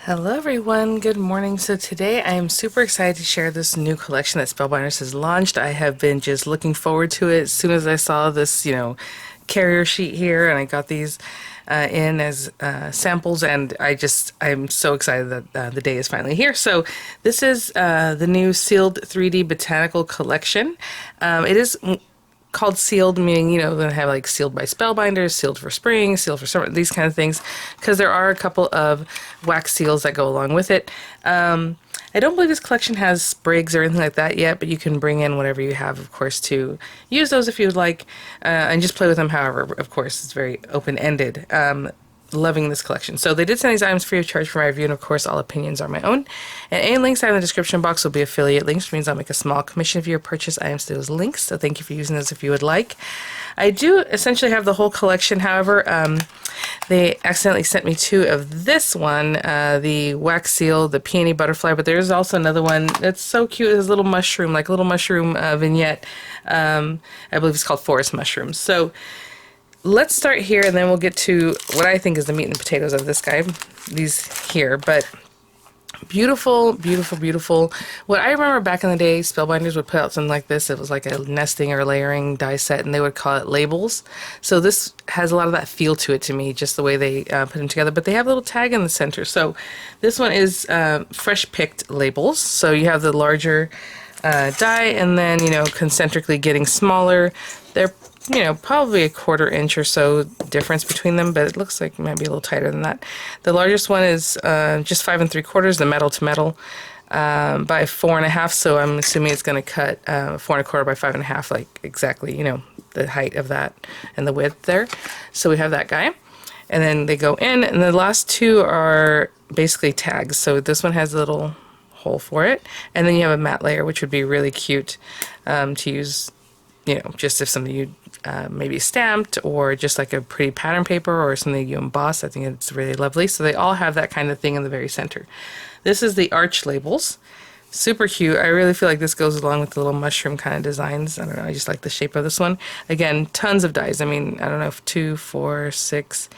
Hello everyone, good morning. So today I am super excited to share this new collection that Spellbinders has launched. I have been just looking forward to it as soon as I saw this, carrier sheet here, and I got these in as samples, and I'm so excited that the day is finally here. So this is the new sealed 3D Botanical collection. It is called sealed, meaning, they have like sealed by Spellbinders, sealed for spring, sealed for summer, these kind of things, because there are a couple of wax seals that go along with it. I don't believe this collection has sprigs or anything like that yet, but you can bring in whatever you have, of course, to use those if you would like, and just play with them. However, of course, it's very open-ended. Loving this collection. So they did send these items free of charge for my review, and of course all opinions are my own. And any links I have in the description box will be affiliate links, which means I'll make a small commission if you purchase items to those links. So thank you for using those if you would like. I do essentially have the whole collection. However, they accidentally sent me two of this one, the wax seal, the peony butterfly, but there's also another one that's so cute. It's a little mushroom, like a little mushroom vignette. I believe it's called forest mushrooms. So let's start here, and then we'll get to what I think is the meat and potatoes of this guy, these here. But beautiful, beautiful, beautiful. What I remember back in the day, Spellbinders would put out something like this. It was like a nesting or layering die set, and they would call it labels. So this has a lot of that feel to it to me, just the way they put them together. But they have a little tag in the center. So this one is fresh picked labels. So you have the larger die, and then, concentrically getting smaller. They're probably a 1/4 inch or so difference between them, but it looks like it might be a little tighter than that. The largest one is just 5 3/4, the metal to metal, by 4 1/2. So I'm assuming it's going to cut 4 1/4 by 5 1/2, like exactly, the height of that and the width there. So we have that guy, and then they go in, and the last two are basically tags. So this one has a little hole for it, and then you have a matte layer, which would be really cute to use, just if something you maybe stamped, or just like a pretty pattern paper, or something you emboss. I think it's really lovely. So they all have that kind of thing in the very center. This is the arch labels. Super cute. I really feel like this goes along with the little mushroom kind of designs. I don't know, I just like the shape of this one. Again, tons of dies. I mean, I don't know if 2, 4, 6,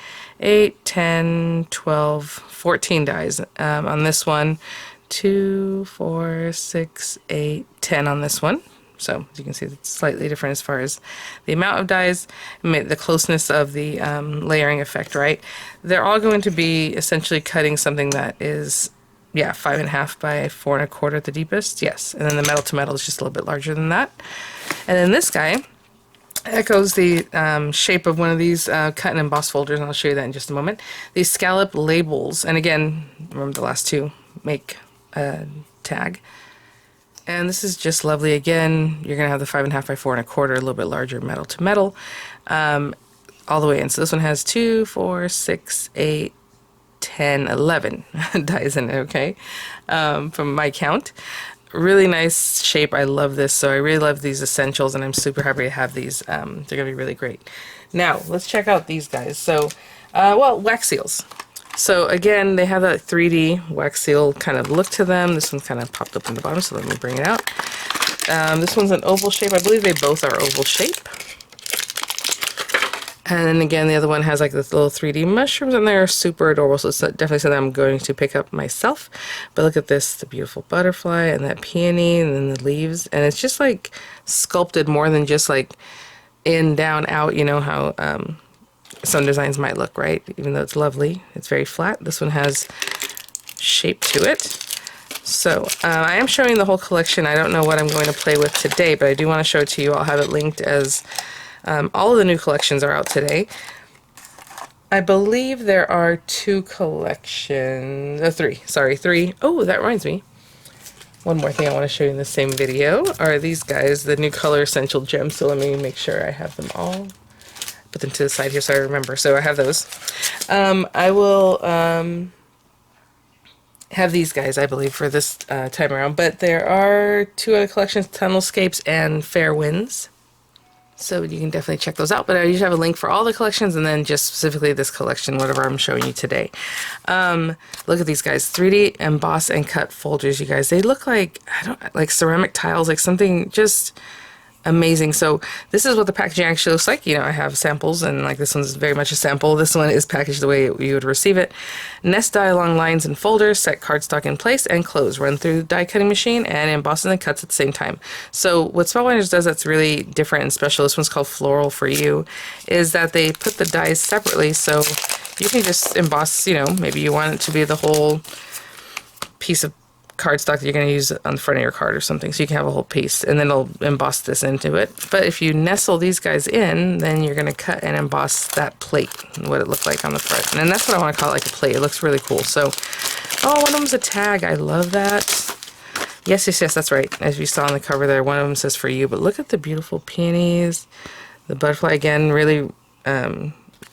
8, 10, 12, 14 dies on this one. 2, 4, 6, 8, 10 on this one. So as you can see, it's slightly different as far as the amount of dies, the closeness of the layering effect, right? They're all going to be essentially cutting something that is, 5 1/2 by 4 1/4 at the deepest. Yes, and then the metal to metal is just a little bit larger than that. And then this guy echoes the shape of one of these cut and emboss folders, and I'll show you that in just a moment. These scallop labels, and again, remember the last two make a tag. And this is just lovely. Again, you're going to have the 5 1/2 by 4 1/4, a little bit larger metal to metal, all the way in. So this one has 2, 4, 6, 8, 10, 11 dies in it, okay, from my count. Really nice shape. I love this. So I really love these essentials, and I'm super happy to have these. They're going to be really great. Now, let's check out these guys. So, wax seals. So again, they have that 3D wax seal kind of look to them. This one kind of popped up on the bottom, so let me bring it out. This one's an oval shape. I believe they both are oval shape. And then again, the other one has like this little 3D mushrooms, and they're super adorable. So it's definitely something I'm going to pick up myself. But look at this, the beautiful butterfly and that peony, and then the leaves. And it's just like sculpted more than just like in, down, out, how some designs might look, right? Even though it's lovely, it's very flat. This one has shape to it. So I am showing the whole collection. I don't know what I'm going to play with today, but I do want to show it to you. I'll have it linked as all of the new collections are out today. I believe there are 2 collections, 3, sorry, 3. Oh, that reminds me. One more thing I want to show you in the same video are these guys, the new color essential gems. So let me make sure I have them all. Put them to the side here so I remember. So I have those. I will have these guys, I believe, for this time around. But there are 2 other collections, Tunnelscapes and Fair Winds. So you can definitely check those out. But I usually have a link for all the collections, and then just specifically this collection, whatever I'm showing you today. Look at these guys, 3D emboss and cut folders, you guys. They look like, like ceramic tiles, like something just amazing. So this is what the packaging actually looks like. You know, I have samples, and like this one's very much a sample. This one is packaged the way you would receive it. Nest die along lines and folders, set cardstock in place, and close. Run through the die cutting machine and emboss and cuts at the same time. So what Spellbinders does that's really different and special, this one's called Floral for You, is that they put the dies separately, so you can just emboss, you know, maybe you want it to be the whole piece of cardstock that you're going to use on the front of your card or something, so you can have a whole piece, and then it'll emboss this into it. But if you nestle these guys in, then you're going to cut and emboss that plate, what it looked like on the front. And that's what I want to call it, like a plate. It looks really cool. So, oh, one of them's a tag. I love that. Yes, yes, yes, that's right. As you saw on the cover there, one of them says for you, but look at the beautiful peonies. The butterfly, again, really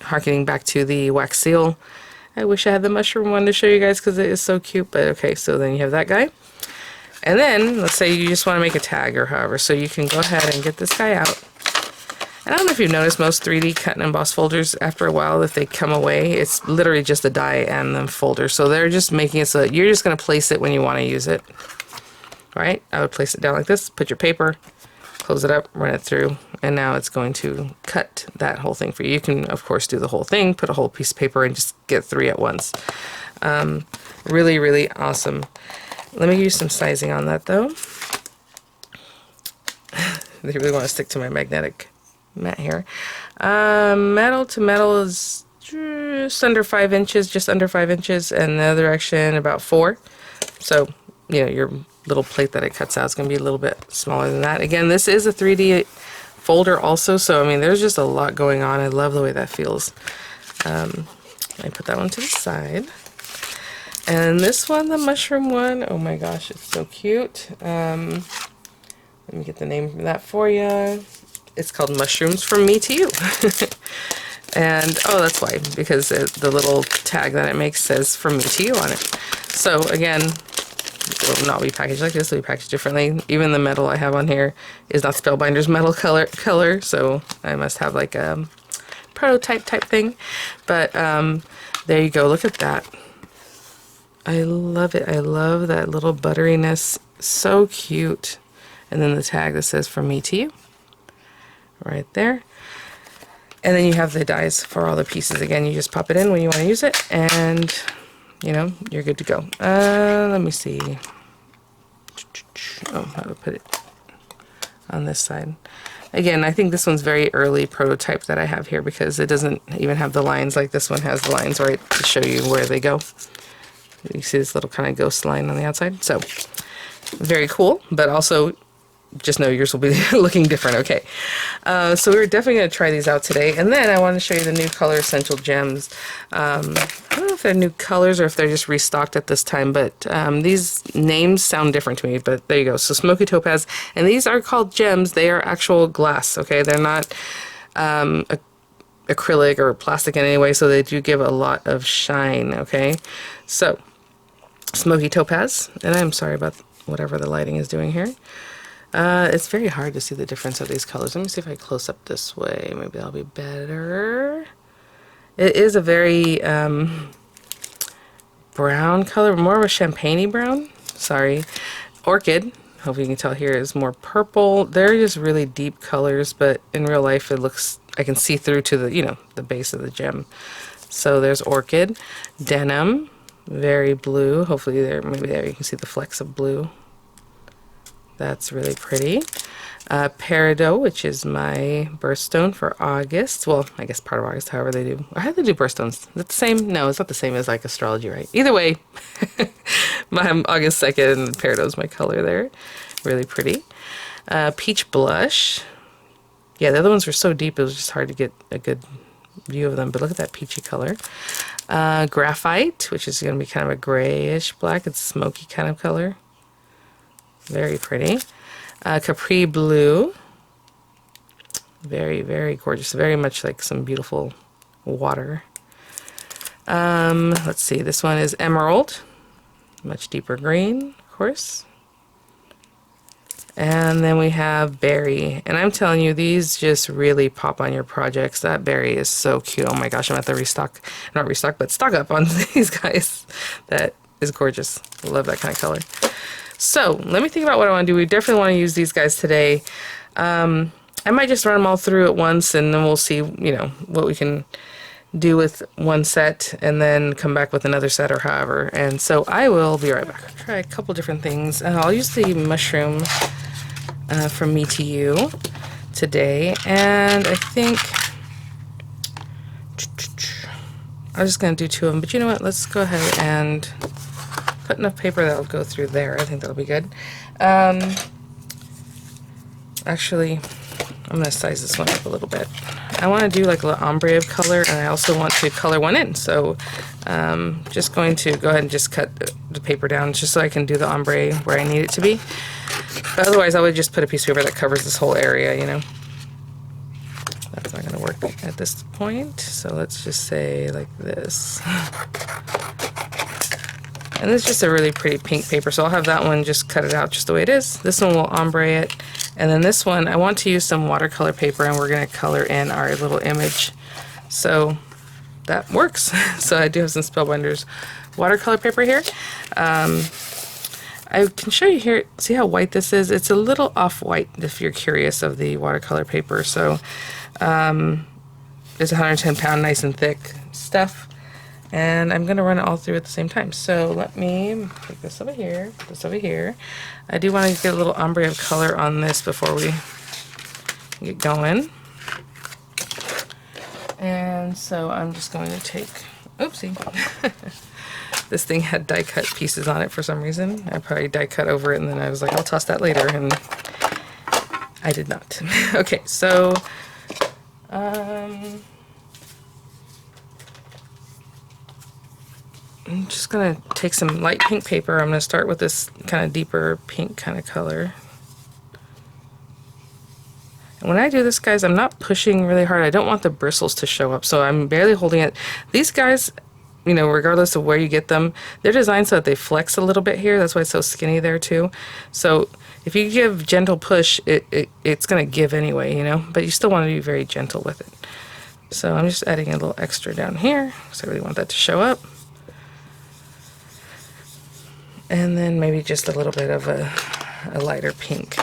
harkening back to the wax seal. I wish I had the mushroom one to show you guys because it is so cute, but okay, so then you have that guy. And then, let's say you just want to make a tag or however, so you can go ahead and get this guy out. And I don't know if you've noticed most 3D cut and emboss folders, after a while, if they come away, it's literally just a die and the folder. So they're just making it so that you're just going to place it when you want to use it. Right? I would place it down like this, put your paper, close it up, run it through, and now it's going to cut that whole thing for you. You can, of course, do the whole thing, put a whole piece of paper, and just get 3 at once. Really, really awesome. Let me give you some sizing on that, though. I really want to stick to my magnetic mat here. Metal to metal is just under 5 inches, just under 5 inches, and the other direction about 4. So, you know, your little plate that it cuts out is going to be a little bit smaller than that. Again, this is a 3D folder also, so I mean there's just a lot going on. I love the way that feels. I put that one to the side. And this one, the mushroom one, oh my gosh, it's so cute. Let me get the name of that for you. It's called Mushrooms From Me to You. And, oh, that's why, because the little tag that it makes says From Me to You on it. So again, it will not be packaged like this, it'll be packaged differently. Even the metal I have on here is not Spellbinders metal color, so I must have like a prototype type thing. But there you go, look at that. I love it. I love that little butteriness. So cute. And then the tag that says From Me to You. Right there. And then you have the dies for all the pieces. Again, you just pop it in when you want to use it, and you know, you're good to go. Let me see. Oh, how to put it on this side. Again, I think this one's very early prototype that I have here because it doesn't even have the lines like this one has the lines right to show you where they go. You see this little kind of ghost line on the outside. So, very cool, but also just know yours will be looking different. Okay, so we're definitely going to try these out today, and then I want to show you the new color essential gems. I don't know if they're new colors or if they're just restocked at this time, but these names sound different to me, but there you go. So Smoky Topaz, and these are called gems. They are actual glass, okay? They're not acrylic or plastic in any way, so they do give a lot of shine, okay? So Smoky Topaz, and I'm sorry about whatever the lighting is doing here. It's very hard to see the difference of these colors. Let me see if I close up this way. Maybe that'll be better. It is a very brown color, more of a champagne-y brown. Sorry. Orchid, hope you can tell here, is more purple. They're just really deep colors, but in real life it looks, I can see through to the, you know, the base of the gem. So there's Orchid. Denim, very blue. Hopefully there, maybe there you can see the flecks of blue. That's really pretty. Peridot, which is my birthstone for August. Well, I guess part of August, however they do. Or how do they do birthstones? Is it the same? No, it's not the same as like astrology, right? Either way, I'm August 2nd, and Peridot is my color there. Really pretty. Peach Blush. Yeah, the other ones were so deep, it was just hard to get a good view of them, but look at that peachy color. Graphite, which is going to be kind of a grayish black. It's smoky kind of color. Very pretty. Capri Blue. Very, very gorgeous. Very much like some beautiful water. Let's see. This one is Emerald. Much deeper green, of course. And then we have Berry. And I'm telling you, these just really pop on your projects. That berry is so cute. Oh my gosh, I'm at the restock. Not restock, but stock up on these guys. That is gorgeous. I love that kind of color. So let me think about what I want to do. We definitely want to use these guys today. I might just run them all through at once, and then we'll see, you know, what we can do with one set and then come back with another set or however. And so I will be right back. Try a couple different things. I'll use the mushroom from Me to You today, and I think I was just going to do 2 of them, but you know what, let's go ahead and put enough paper that'll go through there. I think that'll be good. Actually, I'm going to size this one up a little bit. I want to do like a little ombre of color, and I also want to color one in. So just going to go ahead and just cut the paper down just so I can do the ombre where I need it to be. But otherwise, I would just put a piece of paper that covers this whole area, you know. That's not going to work at this point. So let's just say like this. And this is just a really pretty pink paper, so I'll have that one just cut it out just the way it is. This one will ombre it. And then this one, I want to use some watercolor paper, and we're going to color in our little image. So that works. So I do have some Spellbinders watercolor paper here. I can show you here, see how white this is? It's a little off-white if you're curious of the watercolor paper. So it's 110 pound, nice and thick stuff. And I'm going to run it all through at the same time. So let me take this over here, this over here. I do want to get a little ombre of color on this before we get going. And so I'm just going to take, oopsie. This thing had die cut pieces on it for some reason. I probably die cut over it, and then I was like, I'll toss that later, and I did not. Okay, so I'm just going to take some light pink paper. I'm going to start with this kind of deeper pink kind of color. And when I do this, guys, I'm not pushing really hard. I don't want the bristles to show up, so I'm barely holding it. These guys, you know, regardless of where you get them, they're designed so that they flex a little bit here. That's why it's so skinny there too. So if you give gentle push, it's going to give anyway, you know, but you still want to be very gentle with it. So I'm just adding a little extra down here because I really want that to show up. And then maybe just a little bit of a lighter pink.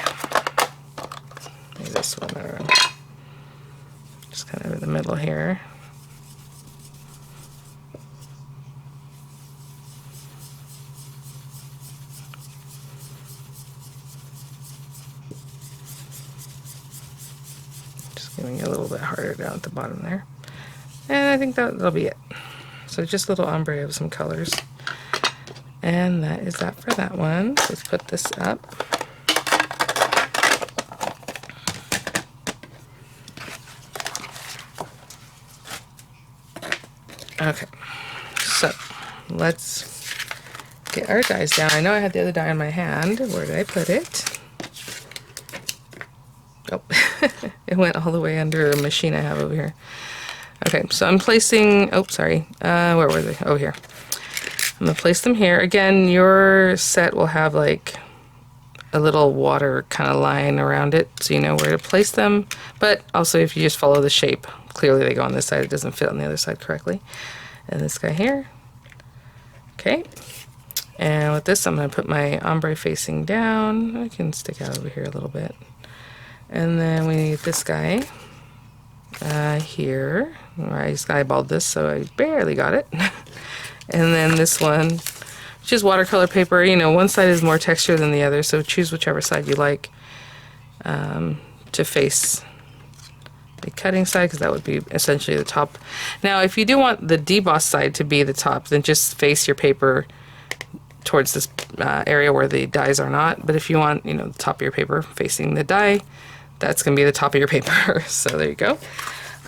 Maybe this one, I don't know. Just kind of in the middle here. Just giving it a little bit harder down at the bottom there. And I think that'll be it. So just a little ombre of some colors. And that is that for that one. Let's put this up. Okay, so let's get our dies down. I know I had the other die in my hand. Where did I put it? Oh, it went all the way under a machine I have over here. Okay, so I'm placing, oh, sorry, where were they? Oh, here. I'm going to place them here. Again, your set will have like a little water kind of line around it, so you know where to place them. But also if you just follow the shape, clearly they go on this side, it doesn't fit on the other side correctly. And this guy here. Okay. And with this, I'm going to put my ombre facing down. I can stick out over here a little bit. And then we need this guy here. I just eyeballed this, so I barely got it. And then this one, which is watercolor paper. You know, one side is more texture than the other, so choose whichever side you like to face the cutting side, because that would be essentially the top. Now, if you do want the deboss side to be the top, then just face your paper towards this area where the dies are not. But if you want, you know, the top of your paper facing the die, that's going to be the top of your paper. So there you go.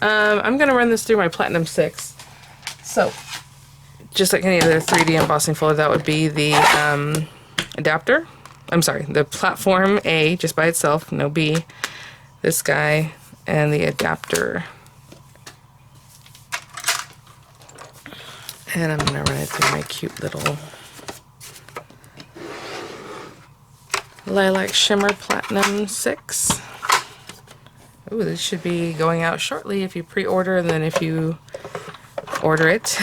I'm going to run this through my Platinum 6. So just like any other 3D embossing folder, that would be the adapter. I'm sorry, the platform A, just by itself, no B. This guy, and the adapter. And I'm going to run it through my cute little Lilac Shimmer Platinum 6. Ooh, this should be going out shortly if you pre-order, and then if you order it.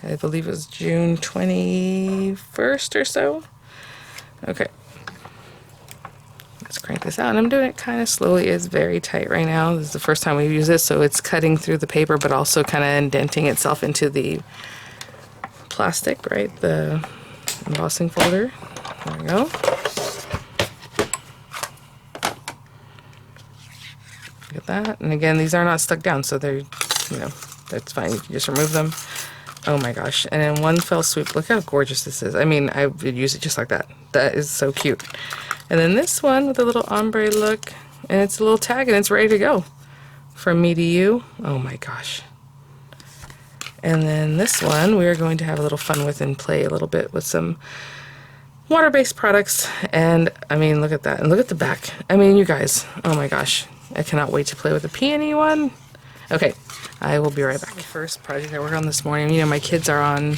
I believe it was June 21st or so. Okay. Let's crank this out. And I'm doing it kind of slowly. It's very tight right now. This is the first time we've used this, so it's cutting through the paper, but also kind of indenting itself into the plastic, right? The embossing folder. There we go. Look at that. And again, these are not stuck down, so they're, you know, that's fine. You can just remove them. Oh my gosh. And in one fell swoop, look how gorgeous this is. I mean, I would use it just like that. That is so cute. And then this one with a little ombre look, and it's a little tag, and it's ready to go. From me to you. Oh my gosh. And then this one we are going to have a little fun with and play a little bit with some water-based products. And I mean, look at that. And look at the back. I mean, you guys, oh my gosh. I cannot wait to play with the peony one. Okay, I will be right back. The first project I worked on this morning, you know, my kids are on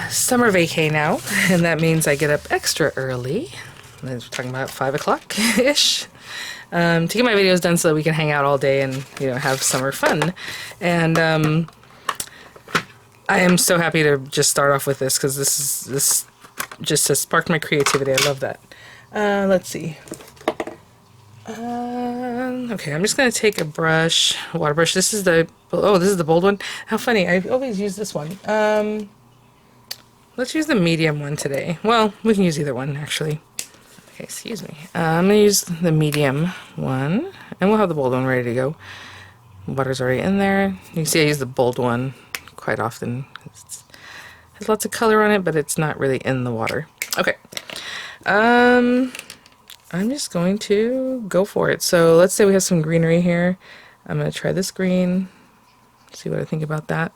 summer vacay now, and that means I get up extra early. I was talking about 5 o'clock-ish. To get my videos done so that we can hang out all day and, you know, have summer fun. And I am so happy to just start off with this because this just has sparked my creativity. I love that. Let's see. Okay, I'm just gonna take a brush, a water brush. This is the bold one. How funny! I always use this one. Let's use the medium one today. Well, we can use either one actually. Okay, excuse me. I'm gonna use the medium one, and we'll have the bold one ready to go. Water's already in there. You can see I use the bold one quite often. It has lots of color on it, but it's not really in the water. Okay. I'm just going to go for it. So let's say we have some greenery here. I'm going to try this green, see what I think about that.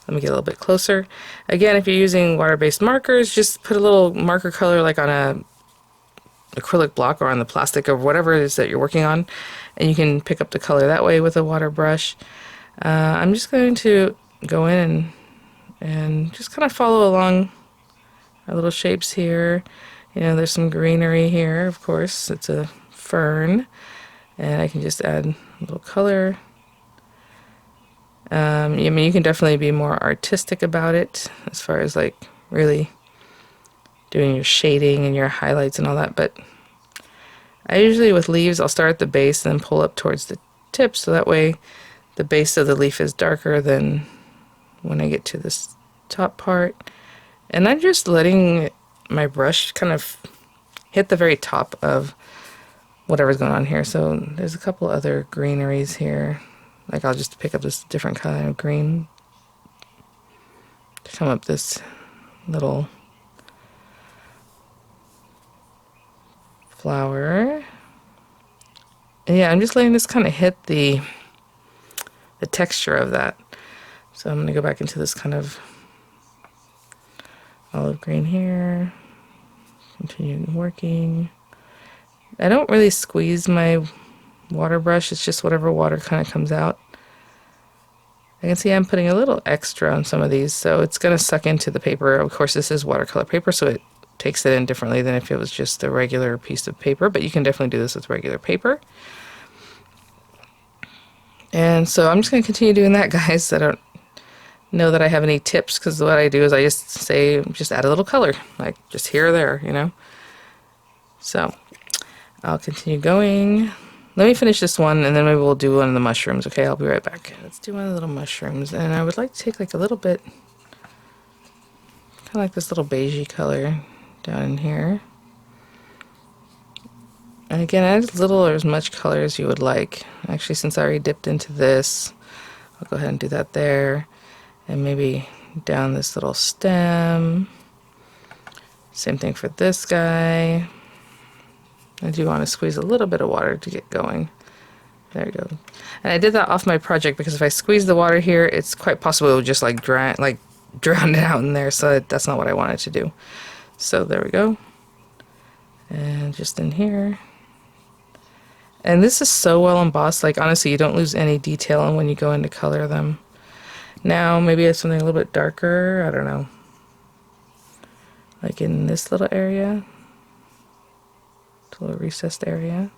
Let me get a little bit closer. Again, if you're using water-based markers, just put a little marker color like on a acrylic block or on the plastic or whatever it is that you're working on, and you can pick up the color that way with a water brush. I'm just going to go in and just kind of follow along our little shapes here. You know, there's some greenery here, of course. It's a fern. And I can just add a little color. I mean, you can definitely be more artistic about it as far as like really doing your shading and your highlights and all that. But I usually, with leaves, I'll start at the base and then pull up towards the tip, so that way the base of the leaf is darker than when I get to this top part. And I'm just letting my brush kind of hit the very top of whatever's going on here. So there's a couple other greeneries here. Like I'll just pick up this different kind of green to come up this little flower. And yeah, I'm just letting this kind of hit the texture of that. So I'm going to go back into this kind of olive green here. Continue working. I don't really squeeze my water brush. It's just whatever water kind of comes out. I can see I'm putting a little extra on some of these, so it's going to suck into the paper. Of course, this is watercolor paper, so it takes it in differently than if it was just a regular piece of paper, but you can definitely do this with regular paper. And so I'm just going to continue doing that, guys. I don't know that I have any tips, because what I do is I just say, just add a little color, like just here or there, you know. So I'll continue going. Let me finish this one, and then maybe we'll do one of the mushrooms. Okay, I'll be right back. Let's do one of the little mushrooms, and I would like to take like a little bit, kind of like this little beigey color down in here. And again, add as little or as much color as you would like. Actually, since I already dipped into this, I'll go ahead and do that there. And maybe down this little stem. Same thing for this guy. I do want to squeeze a little bit of water to get going. There we go. And I did that off my project because if I squeeze the water here, it's quite possible it will just like drown it out in there. So that's not what I wanted to do. So there we go. And just in here. And this is so well embossed. Like honestly, you don't lose any detail when you go in to color them. Now, maybe it's something a little bit darker, I don't know. Like in this little area. It's a little recessed area.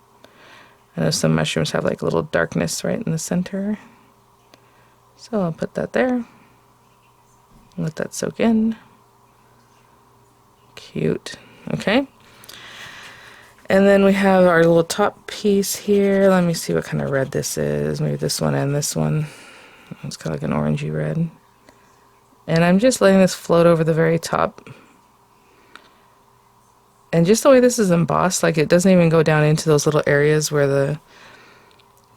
I know some mushrooms have like a little darkness right in the center. So I'll put that there. Let that soak in. Cute. Okay. And then we have our little top piece here. Let me see what kind of red this is. Maybe this one and this one. It's kind of like an orangey red. And I'm just letting this float over the very top. And just the way this is embossed, like it doesn't even go down into those little areas where the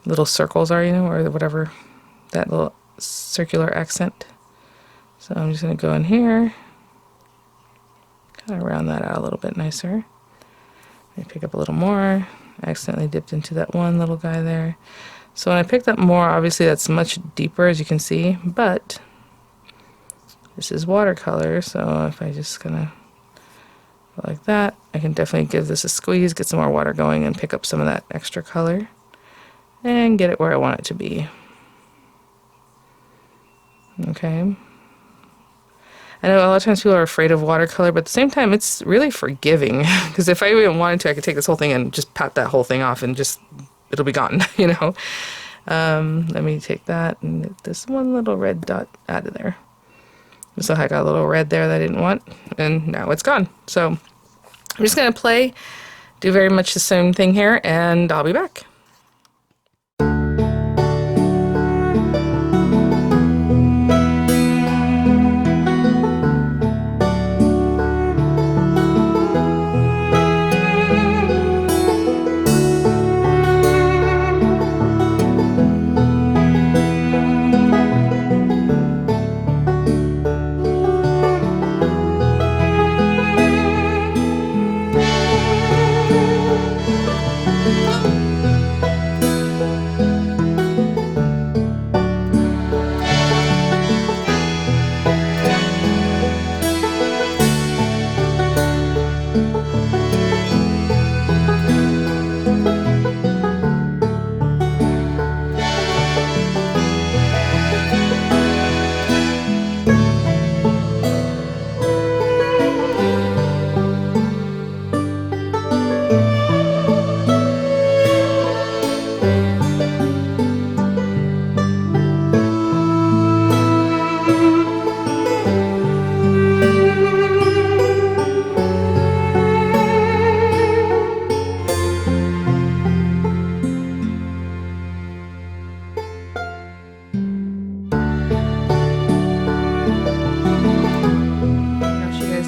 little circles are, you know, or whatever, that little circular accent. So I'm just going to go in here, kind of round that out a little bit nicer. Maybe pick up a little more. I accidentally dipped into that one little guy there. So when I picked up more, obviously that's much deeper, as you can see, but this is watercolor, so if I just kind of go like that, I can definitely give this a squeeze, get some more water going, and pick up some of that extra color, and get it where I want it to be. Okay. I know a lot of times people are afraid of watercolor, but at the same time, it's really forgiving. Because if I even wanted to, I could take this whole thing and just pat that whole thing off and just, it'll be gone, you know. Let me take that and get this one little red dot out of there. So I got a little red there that I didn't want, and now it's gone. So I'm just going to play, do very much the same thing here, and I'll be back.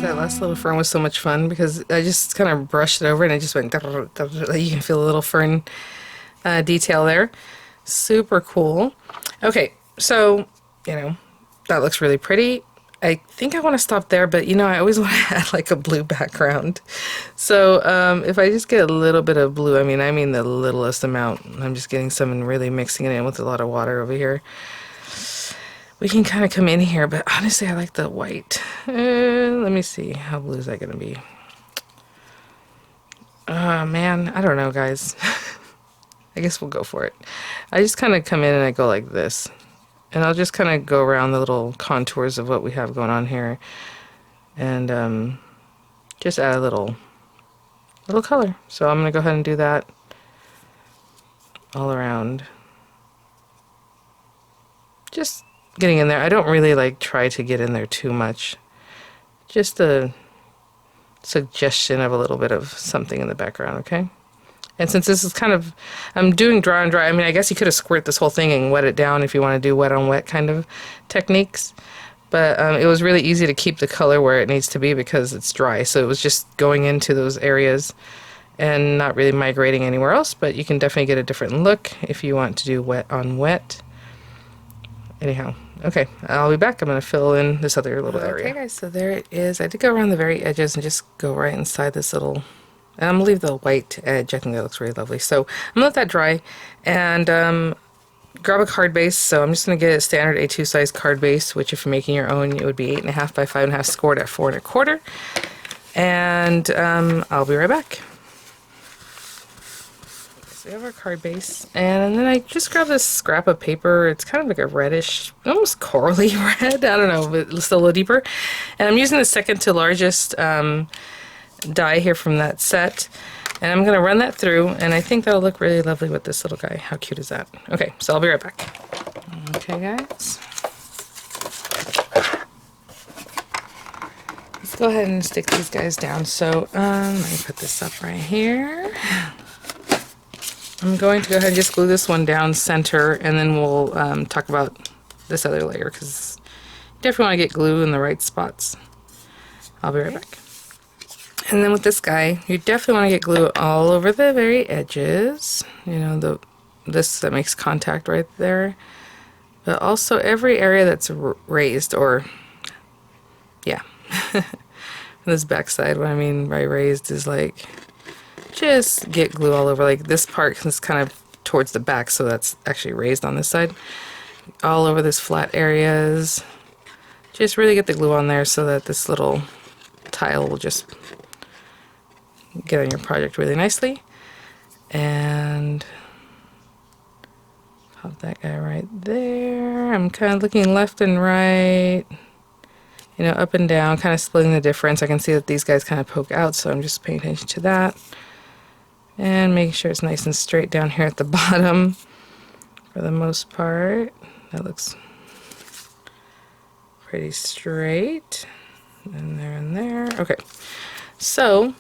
That last little fern was so much fun because I just kind of brushed it over and it just went, you can feel a little fern detail there. Super cool. Okay, so, you know, that looks really pretty. I think I want to stop there, but you know, I always want to add like a blue background. So if I just get a little bit of blue, I mean the littlest amount, I'm just getting some and really mixing it in with a lot of water over here. We can kind of come in here, but honestly, I like the white. Let me see, how blue is that going to be? Man, I don't know, guys. I guess we'll go for it. I just kind of come in and I go like this. And I'll just kind of go around the little contours of what we have going on here. And just add a little color. So I'm going to go ahead and do that all around. Just getting in there. I don't really like try to get in there too much. Just a suggestion of a little bit of something in the background, okay? And since this is kind of, I'm doing dry on dry, I mean, I guess you could have squirt this whole thing and wet it down if you want to do wet on wet kind of techniques. But it was really easy to keep the color where it needs to be because it's dry. So it was just going into those areas and not really migrating anywhere else. But you can definitely get a different look if you want to do wet on wet. Anyhow, okay, I'll be back. I'm going to fill in this other little area. Okay, guys, so there it is. I did go around the very edges and just go right inside this little, and I'm going to leave the white edge. I think that looks really lovely. So I'm going to let that dry and grab a card base. So I'm just going to get a standard A2 size card base, which if you're making your own, it would be 8.5 by 5.5, scored at 4 1/4. And I'll be right back. So we have our card base, and then I just grabbed this scrap of paper. It's kind of like a reddish, almost corally red, I don't know, but it's still a little deeper. And I'm using the second to largest die here from that set, and I'm going to run that through, and I think that'll look really lovely with this little guy. How cute is that? Okay, so I'll be right back. Okay, guys. This go ahead and stick these guys down. So let me put this up right here. I'm going to go ahead and just glue this one down center, and then we'll talk about this other layer, because you definitely want to get glue in the right spots. I'll be right back. And then with this guy, you definitely want to get glue all over the very edges. You know, this that makes contact right there. But also every area that's raised, or, yeah. This backside, what I mean by raised is like, just get glue all over. Like this part is kind of towards the back, so that's actually raised on this side. All over this flat areas. Just really get the glue on there so that this little tile will just get on your project really nicely. And pop that guy right there. I'm kind of looking left and right, you know, up and down, kind of splitting the difference. I can see that these guys kind of poke out, so I'm just paying attention to that. And making sure it's nice and straight down here at the bottom for the most part. That looks pretty straight. And there and there. Okay, so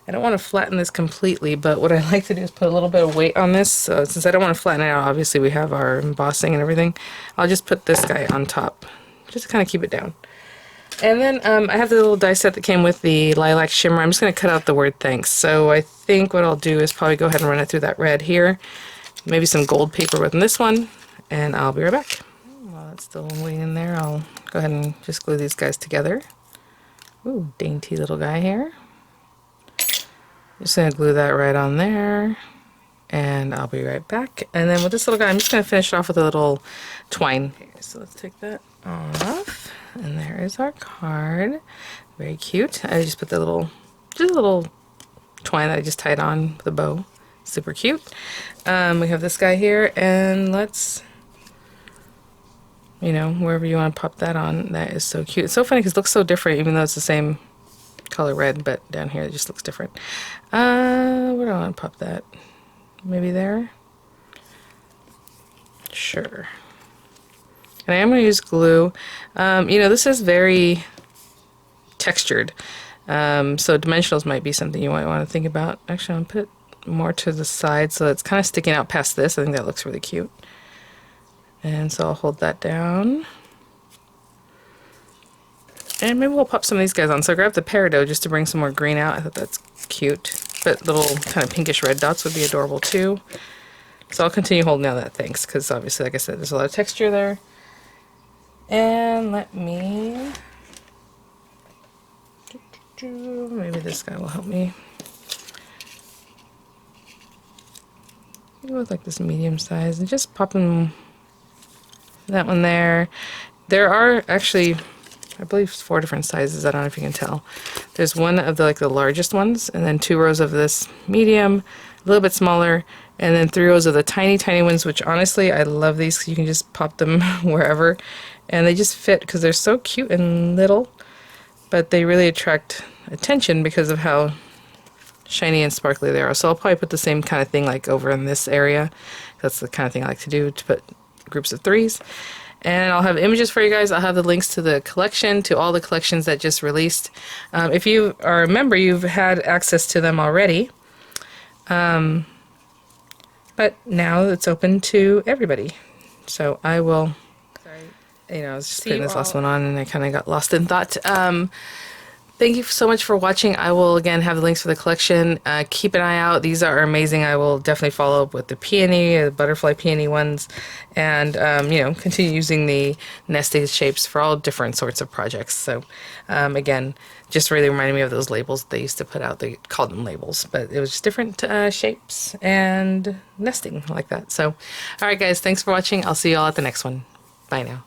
I don't want to flatten this completely, but what I like to do is put a little bit of weight on this. So since I don't want to flatten it out, obviously we have our embossing and everything, I'll just put this guy on top, just to kind of keep it down. And then I have the little die set that came with the lilac shimmer. I'm just going to cut out the word thanks. So I think what I'll do is probably go ahead and run it through that red here. Maybe some gold paper within this one, and I'll be right back. While it's still waiting in there, I'll go ahead and just glue these guys together. Ooh, dainty little guy here. Just going to glue that right on there, and I'll be right back. And then with this little guy, I'm just going to finish it off with a little twine. Okay, so let's take that off. And there is our card. Very cute. I just put the just a little twine that I just tied on with a bow. Super cute. We have this guy here, and let's, you know, wherever you want to pop that on. That is so cute. It's so funny because it looks so different, even though it's the same color red, but down here it just looks different. Where do I want to pop that? Maybe there? Sure. And I am going to use glue. You know, this is very textured, so dimensionals might be something you might want to think about. Actually, I'm going to put it more to the side so it's kind of sticking out past this. I think that looks really cute. And so I'll hold that down. And maybe we'll pop some of these guys on. So I grabbed the peridot just to bring some more green out. I thought that's cute. But little kind of pinkish red dots would be adorable too. So I'll continue holding down that thanks, because obviously, like I said, there's a lot of texture there. And let me, maybe this guy will help me. Go with like this medium size and just pop them, that one there. There are actually, I believe, 4 different sizes. I don't know if you can tell. There's one of the the largest ones, and then 2 rows of this medium, a little bit smaller, and then 3 rows of the tiny, tiny ones, which honestly, I love these because you can just pop them wherever. And they just fit because they're so cute and little, but they really attract attention because of how shiny and sparkly they are. So I'll probably put the same kind of thing like over in this area. That's the kind of thing I like to do, to put groups of 3s. And I'll have images for you guys. I'll have the links to the collection, to all the collections that just released. If you are a member, you've had access to them already. But now it's open to everybody. So I will, you know, I was just putting this last one on and I kind of got lost in thought. Thank you so much for watching. I will again have the links for the collection. Keep an eye out. These are amazing. I will definitely follow up with the peony, the butterfly peony ones, and you know, continue using the nested shapes for all different sorts of projects. So again, just really reminded me of those labels they used to put out. They called them labels, but it was just different shapes and nesting like that. So, all right, guys, thanks for watching. I'll see you all at the next one. Bye now.